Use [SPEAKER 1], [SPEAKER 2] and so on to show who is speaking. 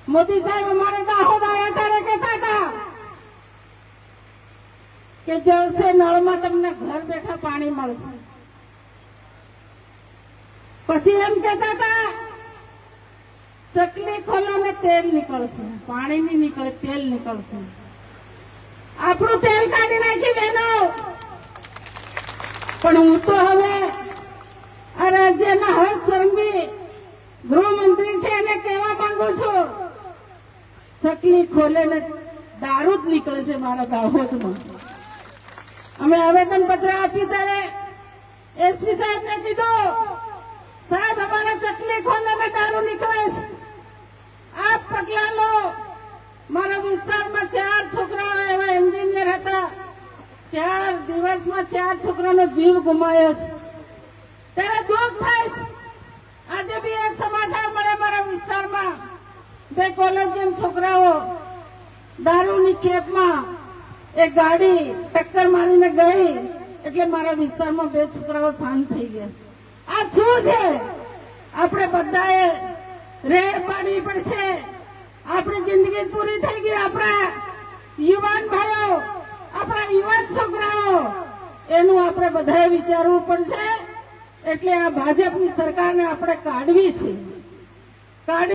[SPEAKER 1] मोदी साहब हमारे दाहोद आया ત્યારે કહેતા હતા કે જળ સે નળમાં તમને ઘર બેઠા પાણી મળશે. પછી એમ કહેતા હતા ચકલી ખોલો ને તેલ નીકળશે, પાણી નહીં નીકળે, તેલ નીકળશે. આપણું તેલ કાઢી નાખી બહેનો. પણ હું તો હવે આ રાજ્યના હર્ષસંઘવી ગૃહમંત્રી છે એને કહેવા માંગુ છું, ચકલી ખોલે ને દારૂ જ નીકળે છે મારા દાહોદમાં. અમે આવેદન પત્ર આપ્યું ત્યારે એસપી સાહેબને કીધું, સાહેબ અમારા ચકલી ખોલે ને દારૂ નીકળે છે, આપ પગલા લો. મારા વિસ્તારમાં 4 છોકરાઓ એવા એન્જિનિયર હતા, 4 દિવસમાં 4 છોકરાનો જીવ ગુમાવ્યો છે. ત્યારે દુઃખ થાય છે. આજે બી એક સમાચાર મળે મારા વિસ્તારમાં, 2 કોલેજિયન છોકરાઓ દારૂની ખેપમાં એક ગાડી ટક્કર મારીને ગઈ એટલે મારા વિસ્તારમાં 2 છોકરાઓ શાંત થઈ ગયા. આ શું છે? આપણે બધાએ રેડ પાડવી પડશે. આપણી જિંદગી પૂરી થઈ ગઈ. આપણા યુવાન ભાઈઓ, આપણા યુવાન છોકરાઓ, એનું આપણે બધાએ વિચારવું પડશે. એટલે આ ભાજપની સરકારને આપણે કાઢવી છે.